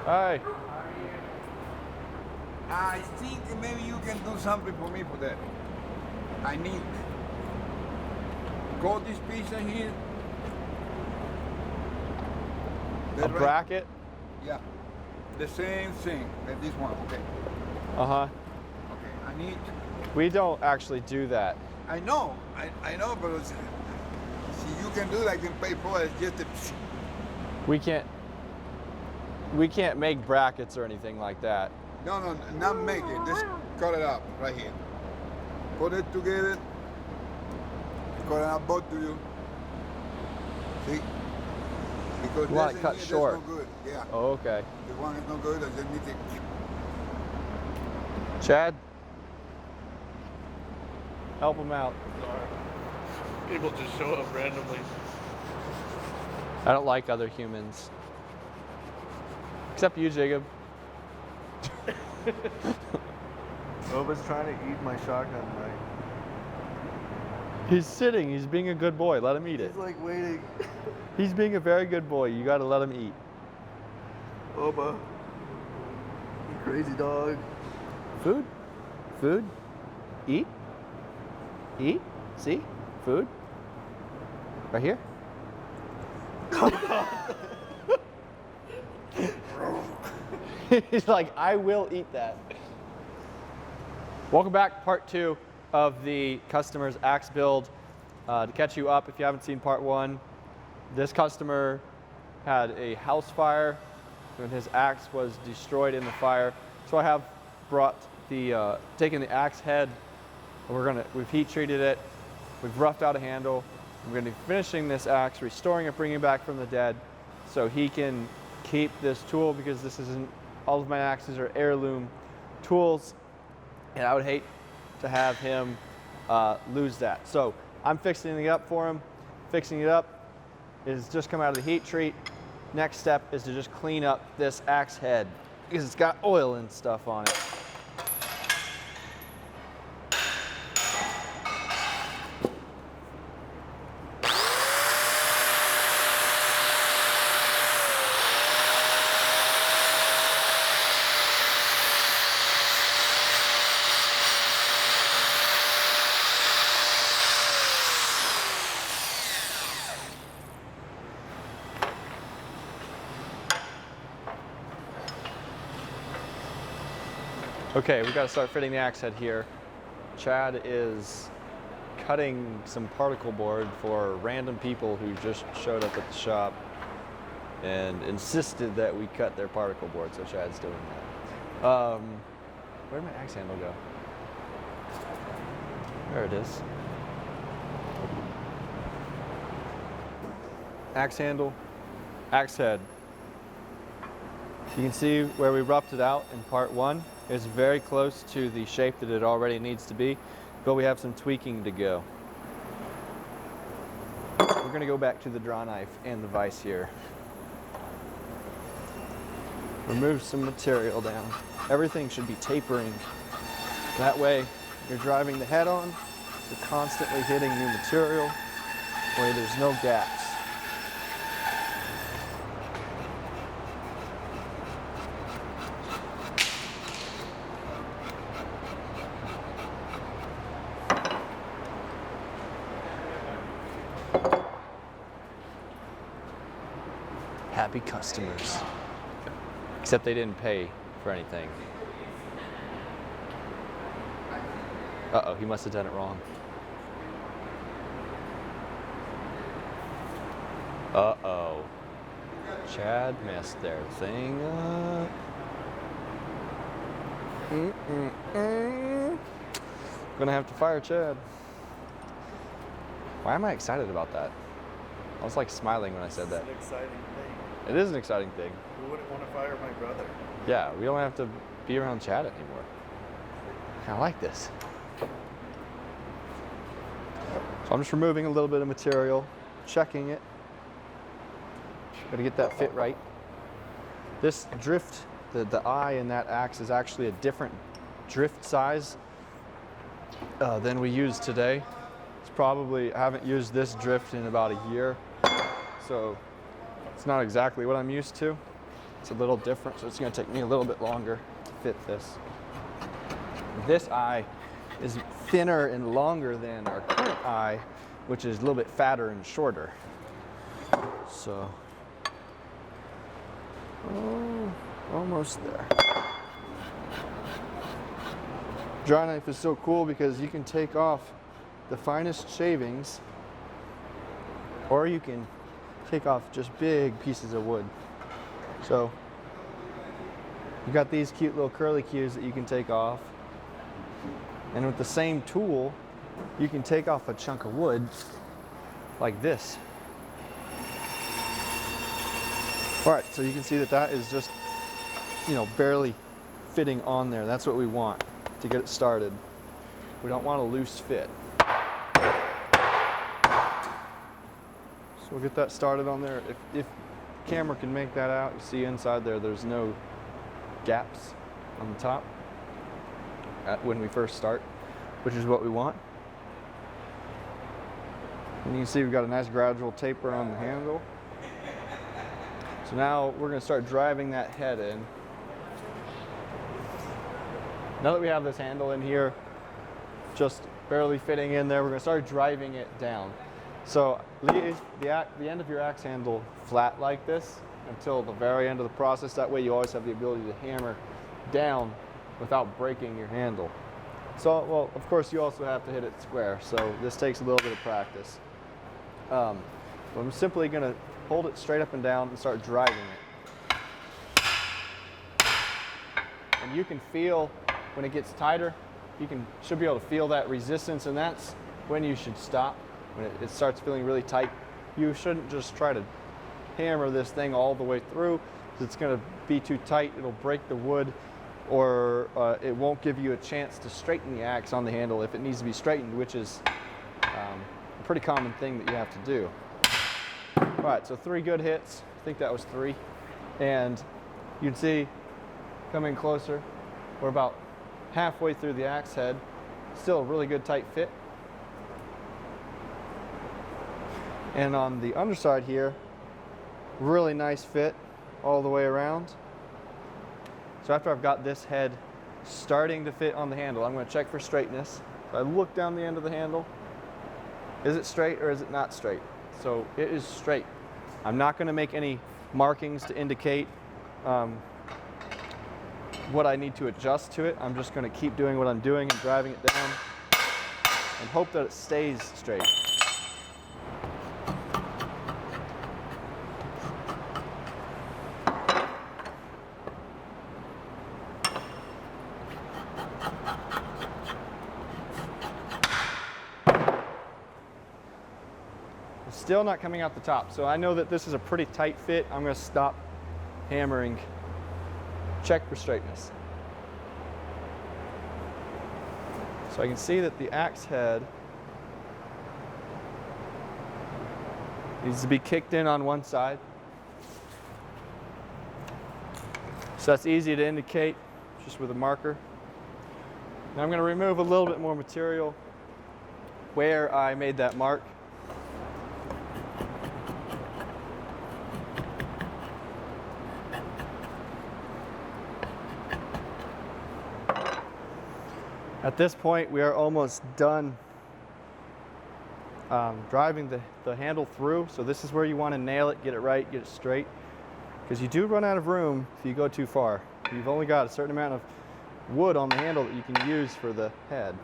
Hi. I think maybe you can do something for me for that. I need got this piece in here. A bracket? Yeah. The same thing as this one, okay. Uh-huh. Okay, I need. We don't actually do that. I know, I know, but see, you can do that, I can pay for it, it's just a, We can't make brackets or anything like that. no, not make it, just cut it up right here. Put it together, cut it up both to you. See? Because You want it this cut in here, short. that's no good, yeah. Oh, okay. The one is no good, I just need to. Chad? Help him out. Sorry. People just show up randomly. I don't like other humans. Except you, Jacob. Boba's trying to eat my shotgun knife. He's sitting. He's being a good boy. Let him eat it. He's like waiting. He's being a very good boy. You got to let him eat. Boba. You crazy dog. Food? Food? Eat? Eat? See? Food? Right here? He's like, I will eat that. Welcome back, part 2 of the customer's axe build. To catch you up, if you haven't seen part 1, this customer had a house fire and his axe was destroyed in the fire. So I have brought the, taken the axe head, and we've heat treated it, we've roughed out a handle. I'm going to be finishing this axe, restoring it, bringing it back from the dead, so he can keep this tool, because this isn't, all of my axes are heirloom tools, and I would hate to have him lose that. So I'm fixing it up for him. Fixing it up is just come out of the heat treat. Next step is to just clean up this axe head, because it's got oil and stuff on it. Okay, we got to start fitting the axe head here. Chad is cutting some particle board for random people who just showed up at the shop and insisted that we cut their particle board, so Chad's doing that. Where'd my axe handle go? There it is. Axe handle, axe head. You can see where we roughed it out in part 1. It's very close to the shape that it already needs to be, but we have some tweaking to go. We're going to go back to the draw knife and the vise here. Remove some material down. Everything should be tapering. That way, you're driving the head on, you're constantly hitting new material where there's no gaps. Happy customers. Except they didn't pay for anything. Uh-oh, he must have done it wrong. Uh-oh. Chad messed their thing up. Gonna have to fire Chad. Why am I excited about that? I was like smiling when I said that. It's an exciting thing. It is an exciting thing. Who wouldn't want to fire my brother? Yeah, we don't have to be around Chad anymore. I like this. So I'm just removing a little bit of material, checking it. Gotta get that fit right. This drift, the eye in that axe is actually a different drift size than we use today. It's probably, I haven't used this drift in about a year, so it's not exactly what I'm used to. It's a little different, so it's going to take me a little bit longer to fit this. This eye is thinner and longer than our current eye, which is a little bit fatter and shorter. So, almost there. Dry knife is so cool because you can take off the finest shavings, or you can take off just big pieces of wood. So you got these cute little curly cues that you can take off, and with the same tool you can take off a chunk of wood like this. All right, so you can see that that is just, you know, barely fitting on there. That's what we want to get it started. We don't want a loose fit. So we'll get that started on there. If camera can make that out, you see inside there, there's no gaps on the top when we first start, which is what we want. And you can see we've got a nice gradual taper on the handle. So now we're going to start driving that head in. Now that we have this handle in here, just barely fitting in there, we're going to start driving it down. So leave the end of your axe handle flat like this until the very end of the process. That way you always have the ability to hammer down without breaking your handle. So, well, of course you also have to hit it square, so this takes a little bit of practice. I'm simply going to hold it straight up and down and start driving it. And you can feel when it gets tighter, should be able to feel that resistance, and that's when you should stop. When it starts feeling really tight, you shouldn't just try to hammer this thing all the way through, because it's going to be too tight. It'll break the wood, or it won't give you a chance to straighten the axe on the handle if it needs to be straightened, which is a pretty common thing that you have to do. All right, so 3 good hits. I think that was 3. And you can see, coming closer, we're about halfway through the axe head. Still a really good tight fit. And on the underside here, really nice fit all the way around. So after I've got this head starting to fit on the handle, I'm going to check for straightness. So I look down the end of the handle. Is it straight or is it not straight? So it is straight. I'm not going to make any markings to indicate what I need to adjust to it. I'm just going to keep doing what I'm doing and driving it down and hope that it stays straight. Still not coming out the top, so I know that this is a pretty tight fit. I'm going to stop hammering. Check for straightness. So I can see that the axe head needs to be kicked in on one side. So that's easy to indicate just with a marker. Now I'm going to remove a little bit more material where I made that mark. At this point, we are almost done driving the handle through. So this is where you want to nail it, get it right, get it straight. Because you do run out of room if you go too far. You've only got a certain amount of wood on the handle that you can use for the head.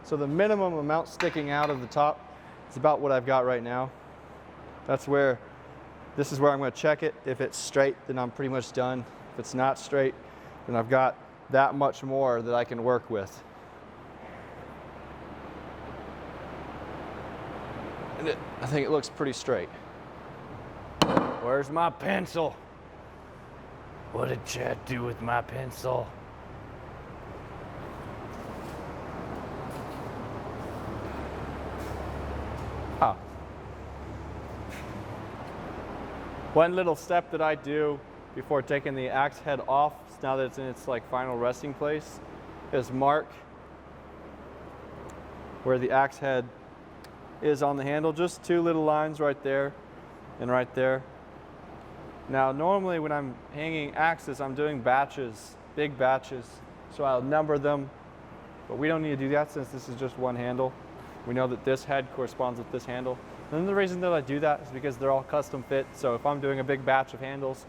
So the minimum amount sticking out of the top is about what I've got right now. This is where I'm going to check it. If it's straight, then I'm pretty much done. If it's not straight, then I've got that much more that I can work with. And I think it looks pretty straight. Where's my pencil? What did Chad do with my pencil? Ah. One little step that I do before taking the axe head off, now that it's in its final resting place, is mark where the axe head is on the handle. Just 2 little lines right there and right there. Now, normally when I'm hanging axes, I'm doing batches, big batches, so I'll number them, but we don't need to do that since this is just one handle. We know that this head corresponds with this handle. And the reason that I do that is because they're all custom fit, so if I'm doing a big batch of handles,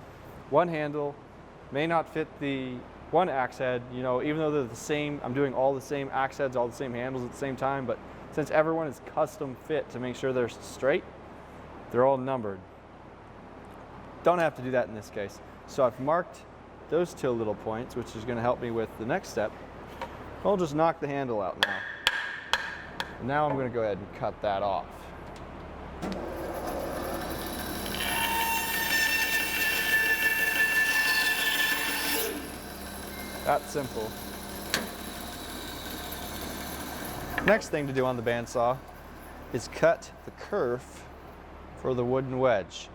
one handle may not fit the one axe head, you know, even though they're the same, I'm doing all the same axe heads, all the same handles at the same time, but since everyone is custom fit to make sure they're straight, they're all numbered. Don't have to do that in this case. So I've marked those 2 little points, which is going to help me with the next step. I'll just knock the handle out now. Now I'm going to go ahead and cut that off. That's simple. Next thing to do on the bandsaw is cut the kerf for the wooden wedge.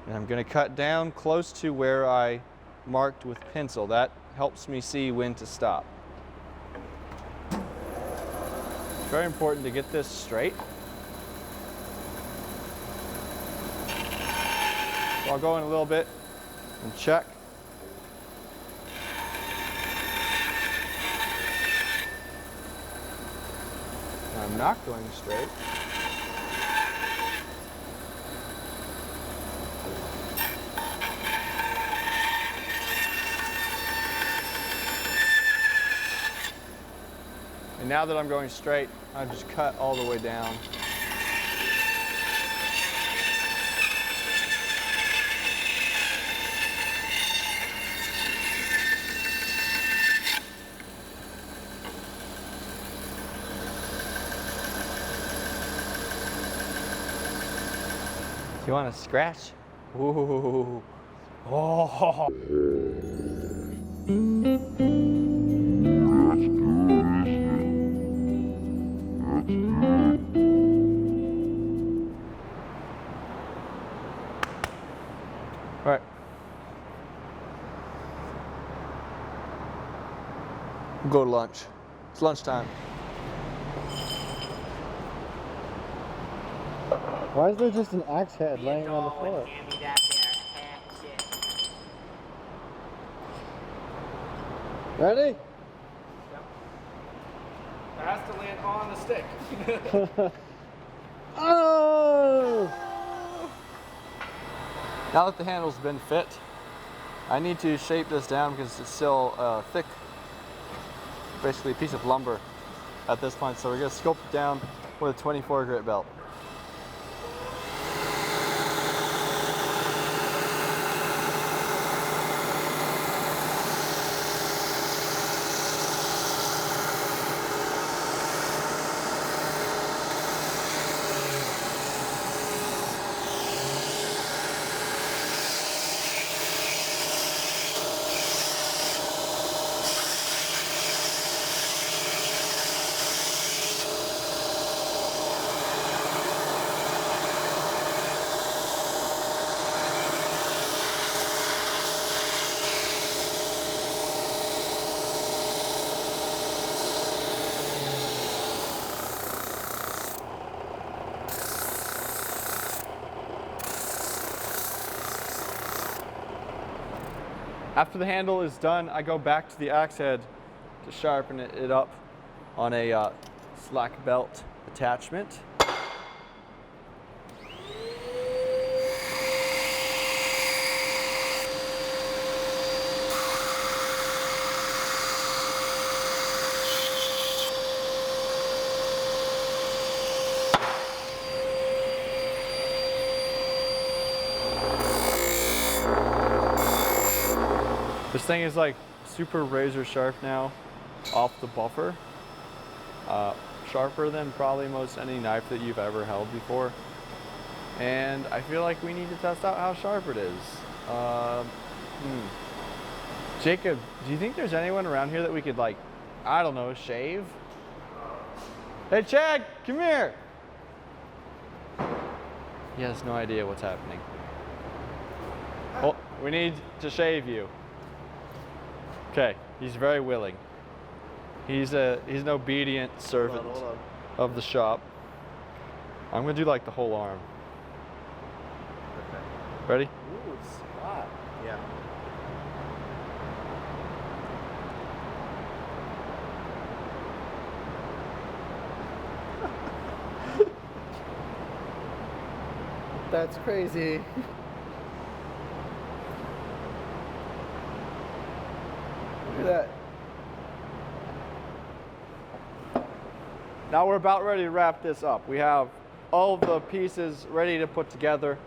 And I'm going to cut down close to where I marked with pencil. That helps me see when to stop. It's very important to get this straight. So I'll go in a little bit and check. I'm not going straight. And now that I'm going straight, I just cut all the way down. You want to scratch? Ooh. Oh. All right. We'll go to lunch. It's lunchtime. Why is there just an axe head laying on the floor? Ready? Yep. It has to land on the stick. Oh! Now that the handle's been fit, I need to shape this down because it's still thick, basically a piece of lumber at this point. So we're going to sculpt it down with a 24 grit belt. After the handle is done, I go back to the axe head to sharpen it up on a slack belt attachment. This thing is like super razor sharp now off the buffer. Sharper than probably most any knife that you've ever held before. And I feel like we need to test out how sharp it is. Jacob, do you think there's anyone around here that we could, like, I don't know, shave? Hey Chad, come here! He has no idea what's happening. Well, we need to shave you. Okay, he's very willing. He's an obedient servant Hold on. of the shop. I'm gonna do like the whole arm. Okay. Ready? Ooh, wow. hot. Yeah. That's crazy. Look at that. Now we're about ready to wrap this up. We have all of the pieces ready to put together.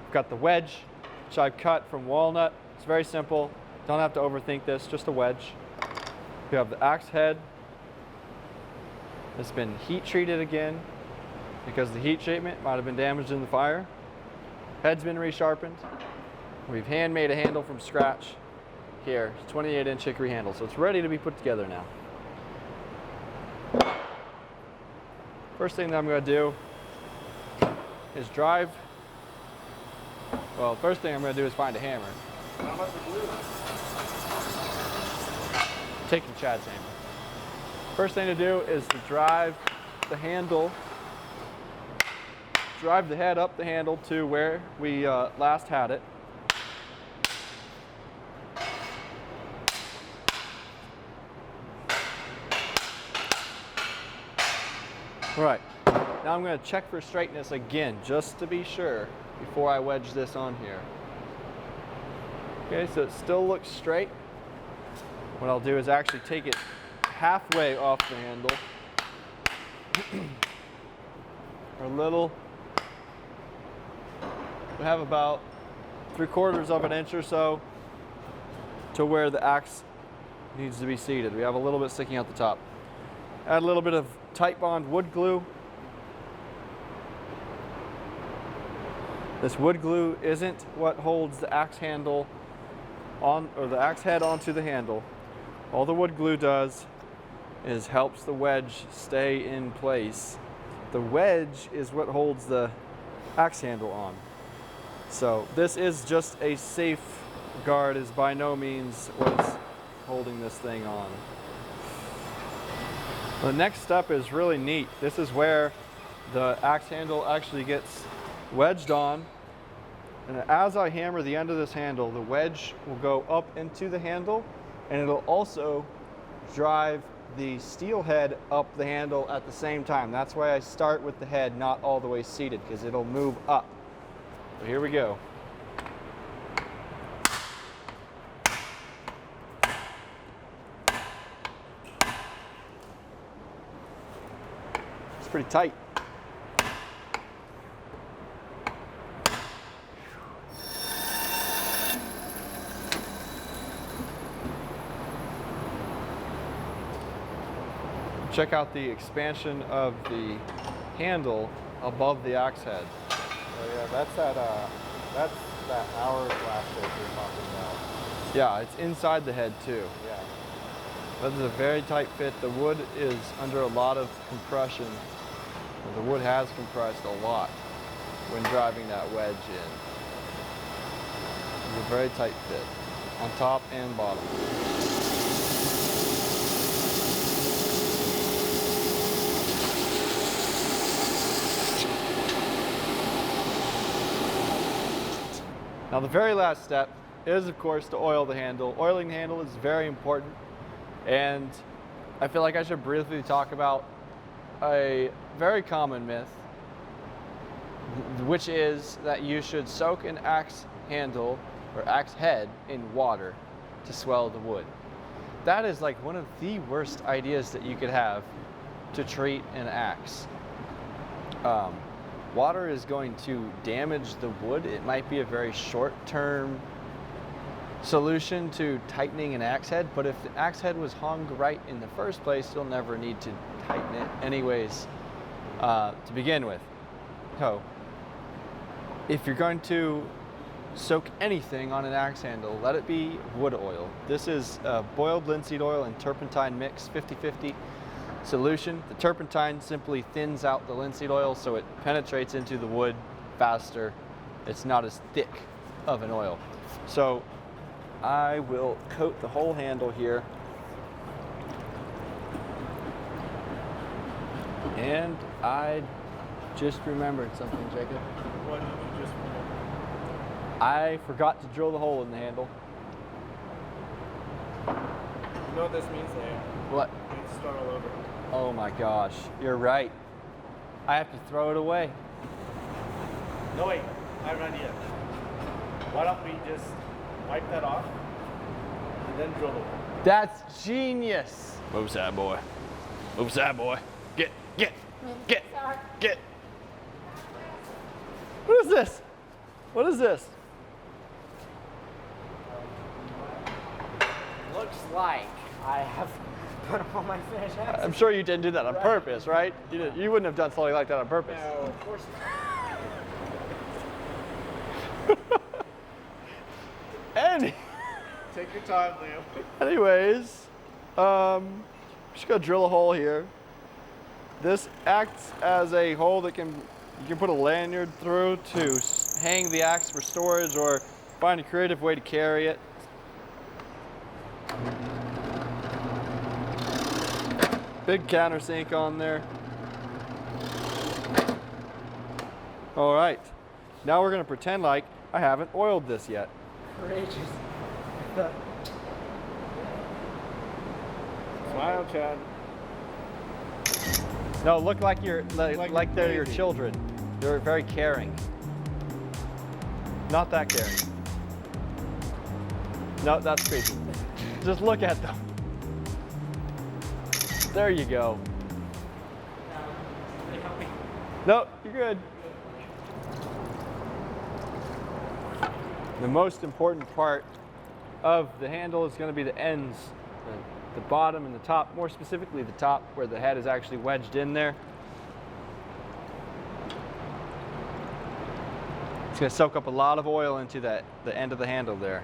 We've got the wedge, which I've cut from walnut. It's very simple. Don't have to overthink this, just a wedge. We have the axe head. It's been heat treated again because the heat treatment might have been damaged in the fire. Head's been resharpened. We've handmade a handle from scratch here. It's a 28-inch hickory handle, so it's ready to be put together now. First thing that I'm going to do is drive. Well, first thing I'm going to do is find a hammer. How much glue? Taking Chad's hammer. First thing to do is to drive the handle, drive the head up the handle to where we last had it. All right, now I'm going to check for straightness again, just to be sure, before I wedge this on here. Okay, so it still looks straight. What I'll do is actually take it halfway off the handle, or a little. We have about 3/4 of an inch or so to where the axe needs to be seated. We have a little bit sticking out the top. Add a little bit of tight bond wood glue. This wood glue isn't what holds the axe handle on, or the axe head onto the handle. All the wood glue does is helps the wedge stay in place. The wedge is what holds the axe handle on. So this is just a safeguard, is by no means what's holding this thing on. The next step is really neat. This is where the axe handle actually gets wedged on. And as I hammer the end of this handle, the wedge will go up into the handle, and it'll also drive the steel head up the handle at the same time. That's why I start with the head not all the way seated, because it'll move up. So here we go. It's pretty tight. Check out the expansion of the handle above the axe head. Oh yeah, that's that hourglass that you're talking about. Yeah, it's inside the head too. Yeah. That is a very tight fit. The wood is under a lot of compression. The wood has compressed a lot when driving that wedge in. It's a very tight fit on top and bottom. Now the very last step is, of course, to oil the handle. Oiling the handle is very important, and I feel like I should briefly talk about a very common myth, which is that you should soak an axe handle or axe head in water to swell the wood. That is like one of the worst ideas that you could have to treat an axe. Water is going to damage the wood. It might be a very short-term solution to tightening an axe head, but if the axe head was hung right in the first place, you'll never need to tighten it anyways to begin with. So, if you're going to soak anything on an axe handle, let it be wood oil. This is boiled linseed oil and turpentine mix, 50-50 solution. The turpentine simply thins out the linseed oil so it penetrates into the wood faster. It's not as thick of an oil. So I will coat the whole handle here. And I just remembered something, Jacob. What did you just remember? I forgot to drill the hole in the handle. You know what this means, Leo? What? We need to start all over. Oh my gosh, you're right. I have to throw it away. No, wait. I have an idea. Why don't we just wipe that off and then drill the hole? That's genius. Move side, boy. Move side, boy. Get. What is this? What is this? Looks like I have put all my finished axes. I'm sure you didn't do that on purpose, right? You wouldn't have done something like that on purpose. No, of course not. Take your time, Leo. Anyways, just gonna drill a hole here. This acts as a hole that you can put a lanyard through to hang the axe for storage or find a creative way to carry it. Big countersink on there. All right, now we're gonna pretend like I haven't oiled this yet. Courageous. Smile, Chad. No, look like you're like they're your crazy. children. They're very caring. Not that caring. No, that's creepy. Just look at them. There you go. No, you're good. The most important part of the handle is going to be the ends, the bottom and the top, more specifically the top where the head is actually wedged in there. It's going to soak up a lot of oil into the end of the handle there.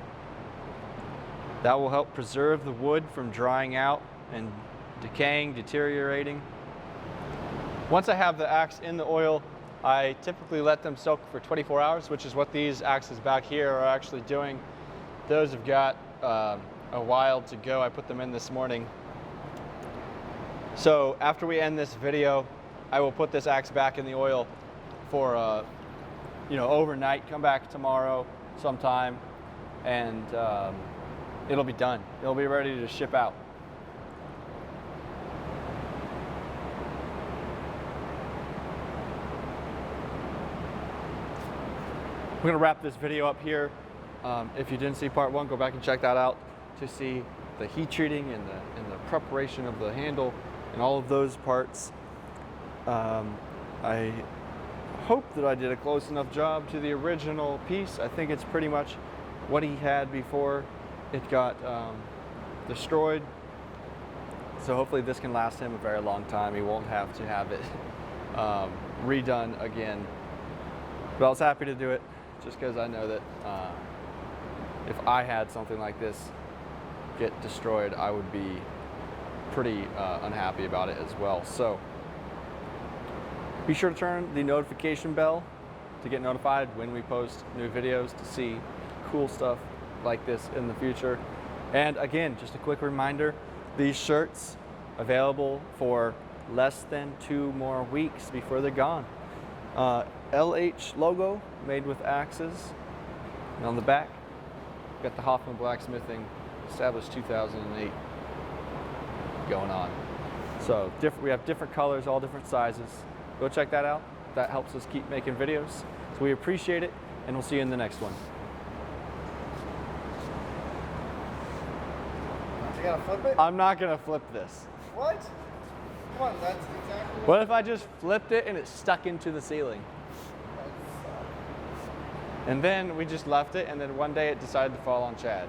That will help preserve the wood from drying out and decaying, deteriorating. Once I have the axe in the oil, I typically let them soak for 24 hours, which is what these axes back here are actually doing. Those have got a while to go. I put them in this morning. So after we end this video, I will put this axe back in the oil for overnight. Come back tomorrow sometime, and it'll be done. It'll be ready to ship out. We're gonna wrap this video up here. If you didn't see part one, go back and check that out to see the heat treating and the preparation of the handle and all of those parts. I hope that I did a close enough job to the original piece. I think it's pretty much what he had before it got destroyed. So hopefully this can last him a very long time. He won't have to have it redone again. But I was happy to do it just because I know that if I had something like this get destroyed, I would be pretty unhappy about it as well. So be sure to turn the notification bell to get notified when we post new videos to see cool stuff like this in the future. And again, just a quick reminder, these shirts available for less than 2 more weeks before they're gone. LH logo made with axes, and on the back got the Hoffman Blacksmithing, established 2008 going on. So we have different colors, all different sizes. Go check that out. That helps us keep making videos. So we appreciate it, and we'll see you in the next one. You gotta flip it? I'm not gonna flip this. What? Come on, that's exactly What if I just flipped it and it stuck into the ceiling? And then we just left it, and then one day it decided to fall on Chad.